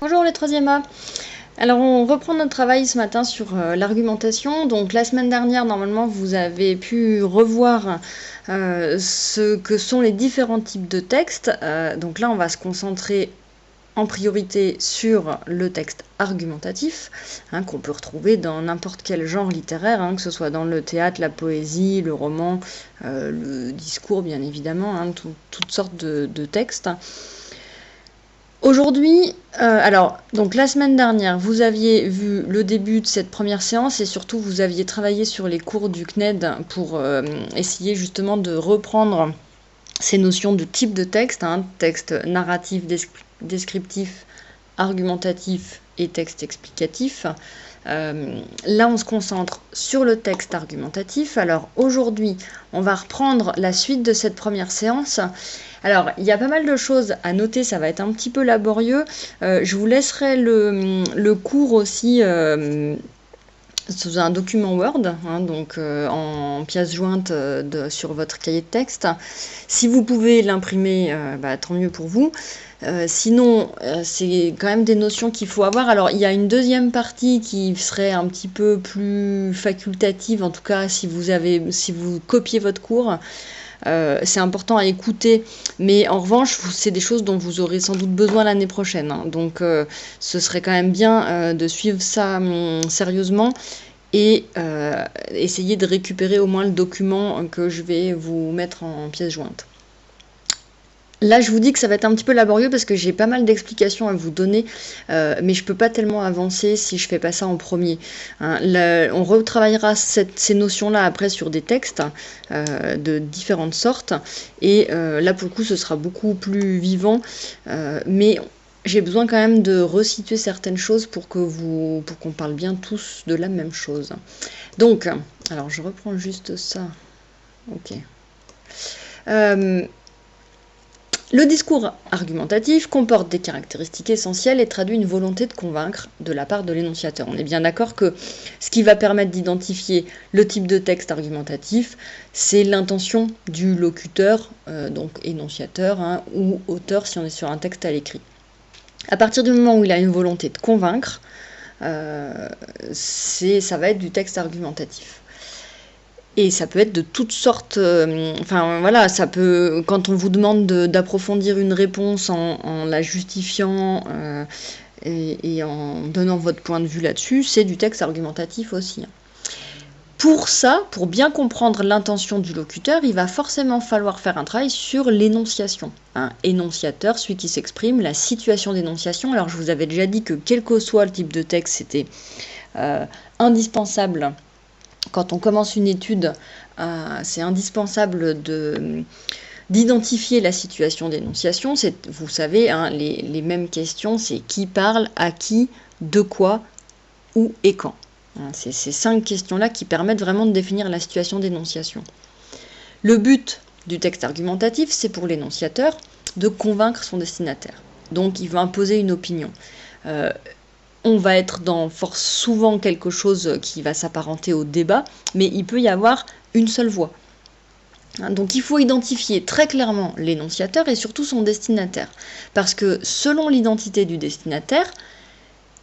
Bonjour les 3e A. Alors on reprend notre travail ce matin sur l'argumentation. Donc la semaine dernière, normalement, vous avez pu revoir ce que sont les différents types de textes. Donc là, on va se concentrer en priorité sur le texte argumentatif, qu'on peut retrouver dans n'importe quel genre littéraire, que ce soit dans le théâtre, la poésie, le roman, le discours bien évidemment, toutes sortes de textes. Aujourd'hui, donc la semaine dernière, vous aviez vu le début de cette première séance et surtout vous aviez travaillé sur les cours du CNED pour essayer justement de reprendre ces notions de type de texte, texte narratif, descriptif, argumentatif et texte explicatif. Là, on se concentre sur le texte argumentatif. Alors aujourd'hui, on va reprendre la suite de cette première séance. Alors, il y a pas mal de choses à noter, ça va être un petit peu laborieux. Je vous laisserai le cours aussi sous un document Word, donc en pièce jointe sur votre cahier de texte. Si vous pouvez l'imprimer, tant mieux pour vous. Sinon, c'est quand même des notions qu'il faut avoir. Alors, il y a une deuxième partie qui serait un petit peu plus facultative, en tout cas si vous copiez votre cours. C'est important à écouter, mais en revanche, c'est des choses dont vous aurez sans doute besoin l'année prochaine. Donc, ce serait quand même bien de suivre ça sérieusement et essayer de récupérer au moins le document que je vais vous mettre en pièce jointe. Là, je vous dis que ça va être un petit peu laborieux parce que j'ai pas mal d'explications à vous donner, mais je peux pas tellement avancer si je fais pas ça en premier. On retravaillera ces notions-là après sur des textes de différentes sortes, et là, pour le coup, ce sera beaucoup plus vivant, mais j'ai besoin quand même de resituer certaines choses pour qu'on parle bien tous de la même chose. Donc, alors je reprends juste ça. Ok. Le discours argumentatif comporte des caractéristiques essentielles et traduit une volonté de convaincre de la part de l'énonciateur. On est bien d'accord que ce qui va permettre d'identifier le type de texte argumentatif, c'est l'intention du locuteur, donc énonciateur, ou auteur si on est sur un texte à l'écrit. À partir du moment où il a une volonté de convaincre, ça va être du texte argumentatif. Et ça peut être de toutes sortes, ça peut, quand on vous demande d'approfondir une réponse en la justifiant et en donnant votre point de vue là-dessus, c'est du texte argumentatif aussi. Pour ça, pour bien comprendre l'intention du locuteur, il va forcément falloir faire un travail sur l'énonciation. Énonciateur, celui qui s'exprime, la situation d'énonciation. Alors je vous avais déjà dit que quel que soit le type de texte, c'était indispensable. Quand on commence une étude, c'est indispensable d'identifier la situation d'énonciation. Vous savez, les mêmes questions, c'est qui parle, à qui, de quoi, où et quand. C'est ces 5 questions-là qui permettent vraiment de définir la situation d'énonciation. Le but du texte argumentatif, c'est pour l'énonciateur de convaincre son destinataire. Donc, il va imposer une opinion. On va être dans souvent quelque chose qui va s'apparenter au débat, mais il peut y avoir une seule voix. Donc il faut identifier très clairement l'énonciateur et surtout son destinataire. Parce que selon l'identité du destinataire,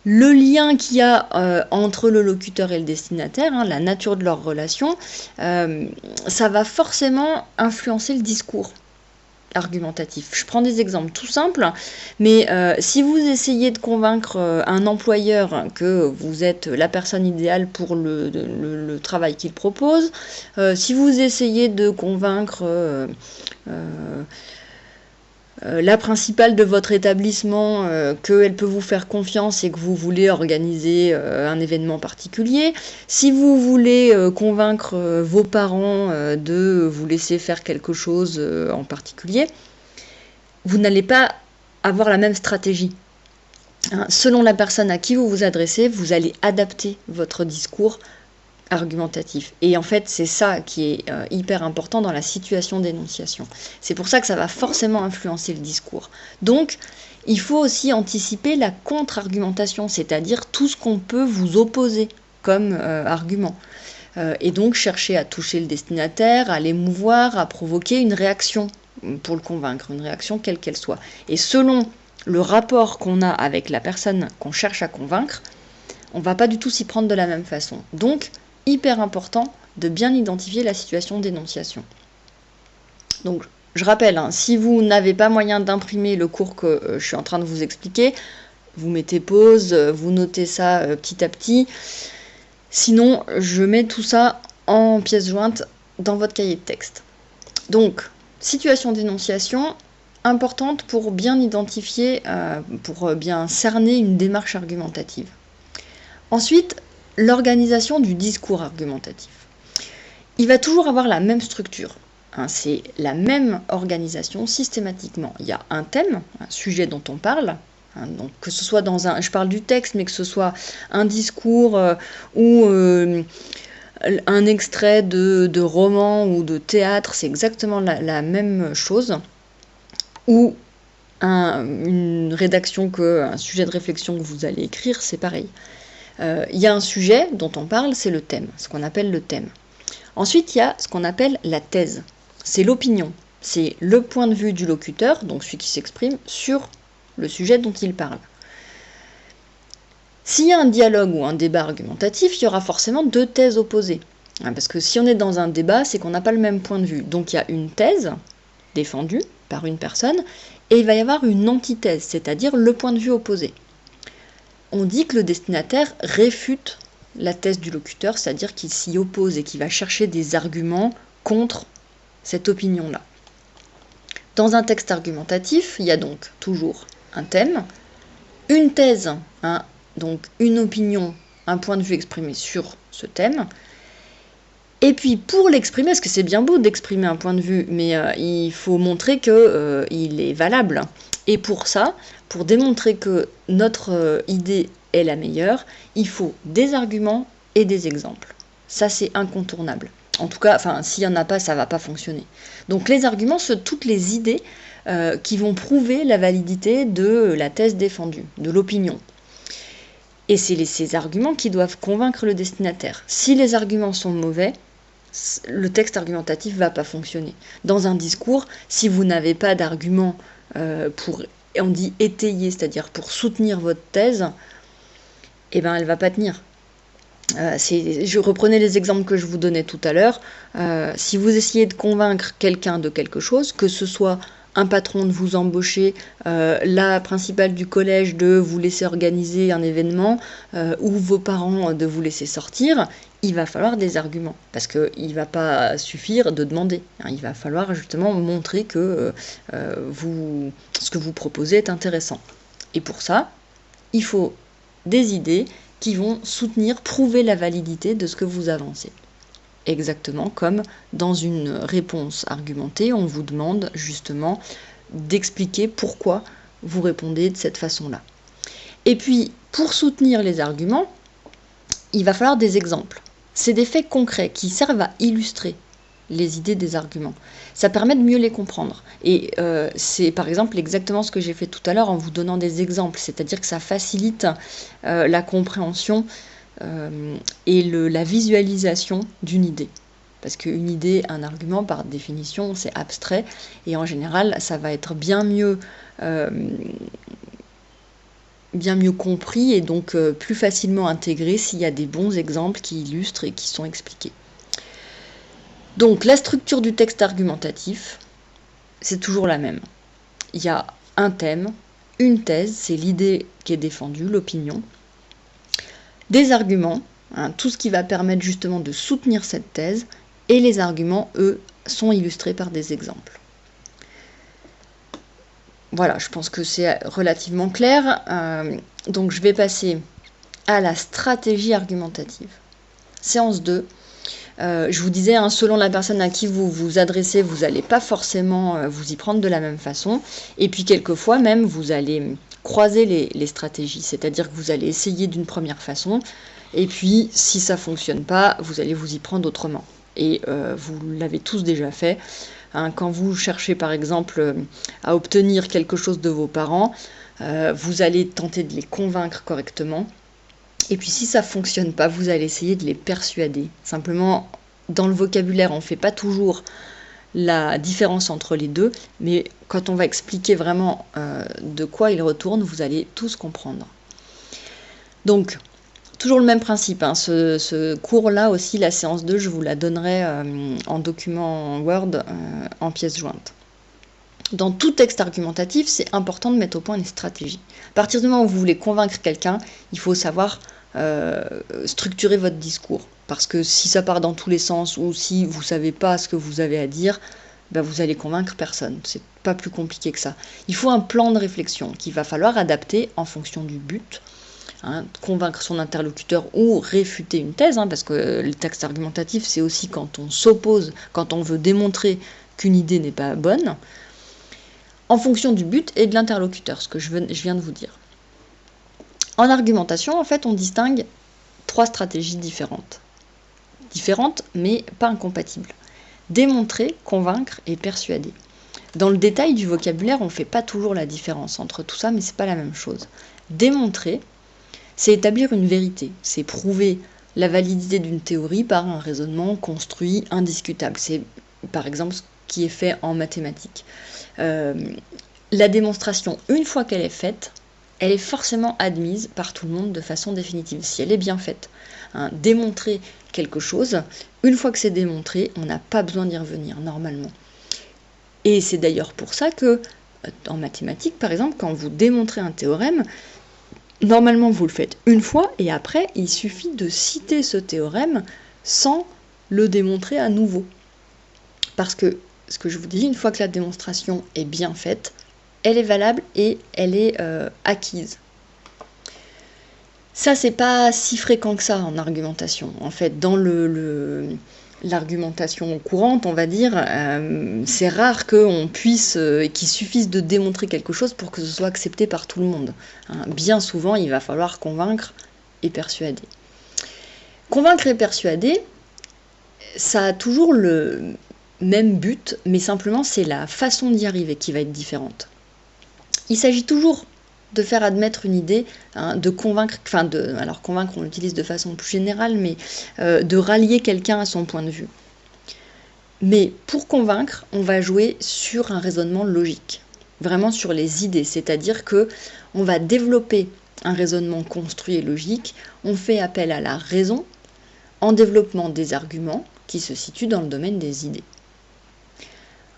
le lien qu'il y a entre le locuteur et le destinataire, la nature de leur relation, ça va forcément influencer le discours argumentatif. Je prends des exemples tout simples, mais si vous essayez de convaincre un employeur que vous êtes la personne idéale pour le travail qu'il propose, si vous essayez de convaincre la principale de votre établissement qu'elle peut vous faire confiance et que vous voulez organiser un événement particulier, si vous voulez convaincre vos parents de vous laisser faire quelque chose en particulier, vous n'allez pas avoir la même stratégie. Selon la personne à qui vous vous adressez, vous allez adapter votre discours argumentatif. Et en fait, c'est ça qui est hyper important dans la situation d'énonciation. C'est pour ça que ça va forcément influencer le discours. Donc, il faut aussi anticiper la contre-argumentation, c'est-à-dire tout ce qu'on peut vous opposer comme argument. Et donc, chercher à toucher le destinataire, à l'émouvoir, à provoquer une réaction pour le convaincre, une réaction quelle qu'elle soit. Et selon le rapport qu'on a avec la personne qu'on cherche à convaincre, on ne va pas du tout s'y prendre de la même façon. Donc, hyper important de bien identifier la situation d'énonciation. Donc, je rappelle, si vous n'avez pas moyen d'imprimer le cours que je suis en train de vous expliquer, vous mettez pause, vous notez ça petit à petit. Sinon, je mets tout ça en pièces jointes dans votre cahier de texte. Donc, situation d'énonciation, importante pour bien identifier, pour bien cerner une démarche argumentative. Ensuite, l'organisation du discours argumentatif. Il va toujours avoir la même structure. C'est la même organisation systématiquement. Il y a un thème, un sujet dont on parle, donc que ce soit je parle du texte, mais que ce soit un discours ou un extrait de roman ou de théâtre, c'est exactement la même chose. Ou une rédaction, un sujet de réflexion que vous allez écrire, c'est pareil. Il y a un sujet dont on parle, c'est le thème, ce qu'on appelle le thème. Ensuite, il y a ce qu'on appelle la thèse. C'est l'opinion. C'est le point de vue du locuteur, donc celui qui s'exprime, sur le sujet dont il parle. S'il y a un dialogue ou un débat argumentatif, il y aura forcément deux thèses opposées. Parce que si on est dans un débat, c'est qu'on n'a pas le même point de vue. Donc il y a une thèse défendue par une personne, et il va y avoir une antithèse, c'est-à-dire le point de vue opposé. On dit que le destinataire réfute la thèse du locuteur, c'est-à-dire qu'il s'y oppose et qu'il va chercher des arguments contre cette opinion-là. Dans un texte argumentatif, il y a donc toujours un thème, une thèse, donc une opinion, un point de vue exprimé sur ce thème. Et puis pour l'exprimer, parce que c'est bien beau d'exprimer un point de vue, mais il faut montrer qu'il est valable. Et pour ça, pour démontrer que notre idée est la meilleure, il faut des arguments et des exemples. Ça, c'est incontournable. En tout cas, s'il n'y en a pas, ça ne va pas fonctionner. Donc les arguments, c'est toutes les idées qui vont prouver la validité de la thèse défendue, de l'opinion. Et c'est ces arguments qui doivent convaincre le destinataire. Si les arguments sont mauvais, le texte argumentatif ne va pas fonctionner. Dans un discours, si vous n'avez pas d'arguments on dit étayer, c'est-à-dire pour soutenir votre thèse, elle ne va pas tenir. Je reprenais les exemples que je vous donnais tout à l'heure. Si vous essayez de convaincre quelqu'un de quelque chose, que ce soit un patron de vous embaucher, la principale du collège de vous laisser organiser un événement, ou vos parents de vous laisser sortir, il va falloir des arguments. Parce qu'il ne va pas suffire de demander. Il va falloir justement montrer que ce que vous proposez est intéressant. Et pour ça, il faut des idées qui vont prouver la validité de ce que vous avancez. Exactement comme dans une réponse argumentée, on vous demande justement d'expliquer pourquoi vous répondez de cette façon-là. Et puis, pour soutenir les arguments, il va falloir des exemples. C'est des faits concrets qui servent à illustrer les idées des arguments. Ça permet de mieux les comprendre. Et c'est par exemple exactement ce que j'ai fait tout à l'heure en vous donnant des exemples, c'est-à-dire que ça facilite la compréhension et la visualisation d'une idée. Parce qu'une idée, un argument, par définition, c'est abstrait, et en général, ça va être bien mieux compris et donc plus facilement intégré s'il y a des bons exemples qui illustrent et qui sont expliqués. Donc la structure du texte argumentatif, c'est toujours la même. Il y a un thème, une thèse, c'est l'idée qui est défendue, l'opinion, des arguments, tout ce qui va permettre justement de soutenir cette thèse, et les arguments, eux, sont illustrés par des exemples. Voilà, je pense que c'est relativement clair. Donc je vais passer à la stratégie argumentative. Séance 2. Je vous disais, selon la personne à qui vous vous adressez, vous n'allez pas forcément vous y prendre de la même façon. Et puis quelquefois même, vous allez croiser les stratégies. C'est-à-dire que vous allez essayer d'une première façon. Et puis, si ça ne fonctionne pas, vous allez vous y prendre autrement. Et vous l'avez tous déjà fait. Quand vous cherchez par exemple à obtenir quelque chose de vos parents, vous allez tenter de les convaincre correctement. Et puis si ça ne fonctionne pas, vous allez essayer de les persuader. Simplement, dans le vocabulaire, on ne fait pas toujours la différence entre les deux, mais quand on va expliquer vraiment de quoi il retourne, vous allez tous comprendre. Donc, toujours le même principe, hein. Ce cours-là aussi, la séance 2, je vous la donnerai en document Word, en pièce jointe. Dans tout texte argumentatif, c'est important de mettre au point une stratégie. À partir du moment où vous voulez convaincre quelqu'un, il faut savoir structurer votre discours. Parce que si ça part dans tous les sens ou si vous ne savez pas ce que vous avez à dire, ben vous allez convaincre personne. C'est pas plus compliqué que ça. Il faut un plan de réflexion qu'il va falloir adapter en fonction du but. Convaincre son interlocuteur ou réfuter une thèse, parce que le texte argumentatif, c'est aussi quand on s'oppose, quand on veut démontrer qu'une idée n'est pas bonne, en fonction du but et de l'interlocuteur, ce que je viens de vous dire. En argumentation, en fait, on distingue 3 stratégies différentes. Différentes, mais pas incompatibles. Démontrer, convaincre et persuader. Dans le détail du vocabulaire, on ne fait pas toujours la différence entre tout ça, mais c'est pas la même chose. Démontrer, c'est établir une vérité, c'est prouver la validité d'une théorie par un raisonnement construit, indiscutable. C'est par exemple ce qui est fait en mathématiques. La démonstration, une fois qu'elle est faite, elle est forcément admise par tout le monde de façon définitive, si elle est bien faite. Démontrer quelque chose, une fois que c'est démontré, on n'a pas besoin d'y revenir normalement. Et c'est d'ailleurs pour ça que, en mathématiques par exemple, quand vous démontrez un théorème, normalement vous le faites une fois et après il suffit de citer ce théorème sans le démontrer à nouveau. Parce que, ce que je vous dis, une fois que la démonstration est bien faite, elle est valable et elle est acquise. Ça, c'est pas si fréquent que ça en argumentation. En fait, dans l'argumentation courante, on va dire, c'est rare qu'on puisse, qu'il suffise de démontrer quelque chose pour que ce soit accepté par tout le monde. Bien souvent, il va falloir convaincre et persuader. Convaincre et persuader, ça a toujours le même but, mais simplement c'est la façon d'y arriver qui va être différente. Il s'agit toujours de faire admettre une idée, de convaincre, alors convaincre on l'utilise de façon plus générale, mais de rallier quelqu'un à son point de vue. Mais pour convaincre, on va jouer sur un raisonnement logique, vraiment sur les idées, c'est-à-dire que on va développer un raisonnement construit et logique, on fait appel à la raison en développant des arguments qui se situent dans le domaine des idées.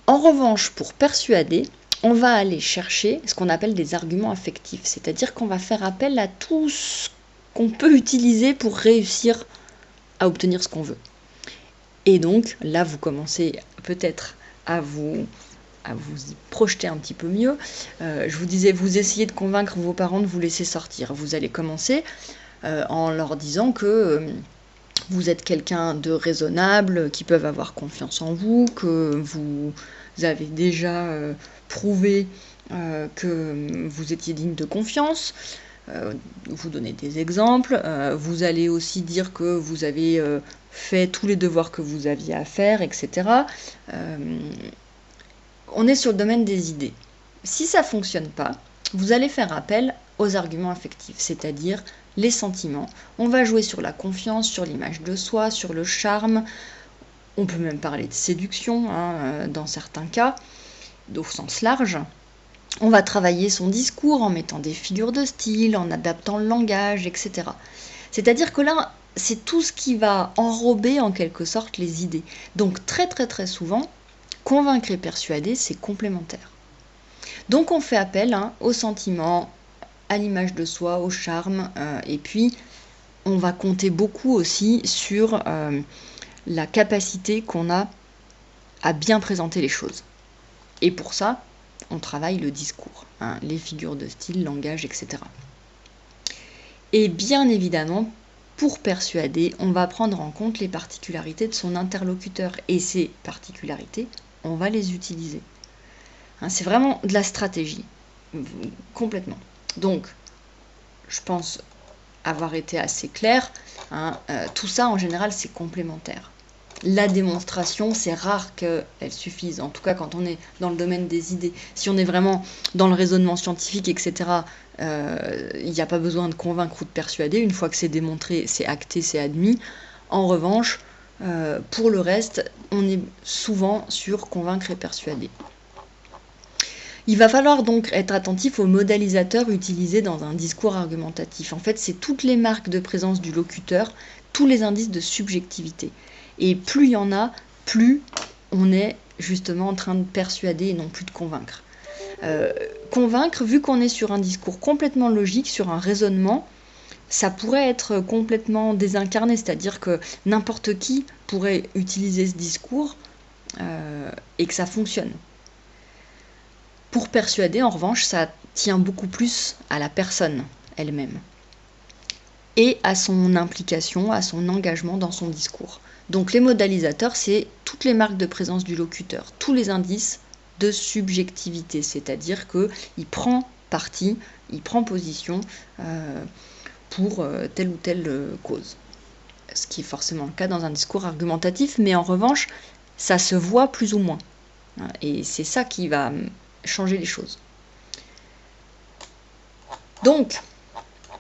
En revanche, pour persuader, on va aller chercher ce qu'on appelle des arguments affectifs, c'est-à-dire qu'on va faire appel à tout ce qu'on peut utiliser pour réussir à obtenir ce qu'on veut. Et donc, là, vous commencez peut-être à vous y projeter un petit peu mieux. Je vous disais, vous essayez de convaincre vos parents de vous laisser sortir. Vous allez commencer en leur disant que vous êtes quelqu'un de raisonnable, qui peuvent avoir confiance en vous, que vous avez déjà prouvé que vous étiez digne de confiance. Vous donnez des exemples. Vous allez aussi dire que vous avez fait tous les devoirs que vous aviez à faire, etc. On est sur le domaine des idées. Si ça ne fonctionne pas, vous allez faire appel aux arguments affectifs, c'est-à-dire les sentiments. On va jouer sur la confiance, sur l'image de soi, sur le charme. On peut même parler de séduction, dans certains cas, au sens large. On va travailler son discours en mettant des figures de style, en adaptant le langage, etc. C'est-à-dire que là, c'est tout ce qui va enrober en quelque sorte les idées. Donc très très très souvent, convaincre et persuader, c'est complémentaire. Donc on fait appel aux sentiments, à l'image de soi, au charme, et puis on va compter beaucoup aussi sur la capacité qu'on a à bien présenter les choses. Et pour ça, on travaille le discours, les figures de style, langage, etc. Et bien évidemment, pour persuader, on va prendre en compte les particularités de son interlocuteur. Et ces particularités, on va les utiliser. C'est vraiment de la stratégie, complètement. Donc, je pense avoir été assez clair. Tout ça, en général, c'est complémentaire. La démonstration, c'est rare qu'elle suffise. En tout cas, quand on est dans le domaine des idées. Si on est vraiment dans le raisonnement scientifique, etc., il n'y a pas besoin de convaincre ou de persuader. Une fois que c'est démontré, c'est acté, c'est admis. En revanche, Pour le reste, on est souvent sur convaincre et persuader. Il va falloir donc être attentif aux modélisateurs utilisés dans un discours argumentatif. En fait, c'est toutes les marques de présence du locuteur, tous les indices de subjectivité. Et plus il y en a, plus on est justement en train de persuader et non plus de convaincre. Convaincre, vu qu'on est sur un discours complètement logique, sur un raisonnement, ça pourrait être complètement désincarné, c'est-à-dire que n'importe qui pourrait utiliser ce discours et que ça fonctionne. Pour persuader, en revanche, ça tient beaucoup plus à la personne elle-même et à son implication, à son engagement dans son discours. Donc les modélisateurs, c'est toutes les marques de présence du locuteur, tous les indices de subjectivité, c'est-à-dire qu'il prend parti, il prend position pour telle ou telle cause. Ce qui est forcément le cas dans un discours argumentatif, mais en revanche, ça se voit plus ou moins. Et c'est ça qui va changer les choses. Donc,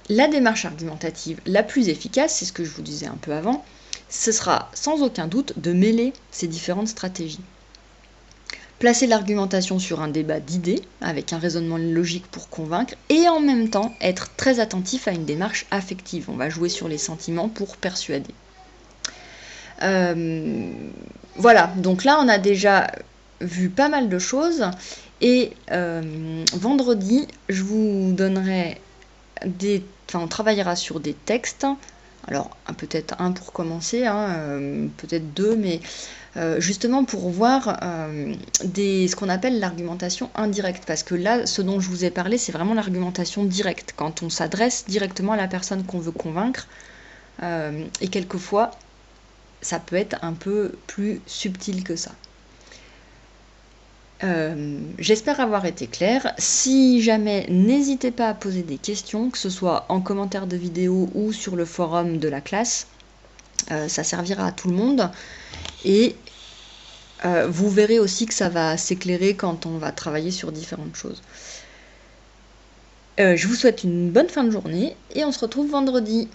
la démarche argumentative la plus efficace, c'est ce que je vous disais un peu avant, ce sera sans aucun doute de mêler ces différentes stratégies. Placer l'argumentation sur un débat d'idées, avec un raisonnement logique pour convaincre, et en même temps être très attentif à une démarche affective. On va jouer sur les sentiments pour persuader. Voilà, donc là on a déjà vu pas mal de choses, et vendredi, je vous donnerai on travaillera sur des textes. Alors peut-être un pour commencer, peut-être deux, mais justement pour voir ce qu'on appelle l'argumentation indirecte, parce que là, ce dont je vous ai parlé, c'est vraiment l'argumentation directe, quand on s'adresse directement à la personne qu'on veut convaincre, et quelquefois, ça peut être un peu plus subtil que ça. J'espère avoir été claire. Si jamais, n'hésitez pas à poser des questions, que ce soit en commentaire de vidéo ou sur le forum de la classe. Ça servira à tout le monde. Et vous verrez aussi que ça va s'éclairer quand on va travailler sur différentes choses. Je vous souhaite une bonne fin de journée et on se retrouve vendredi.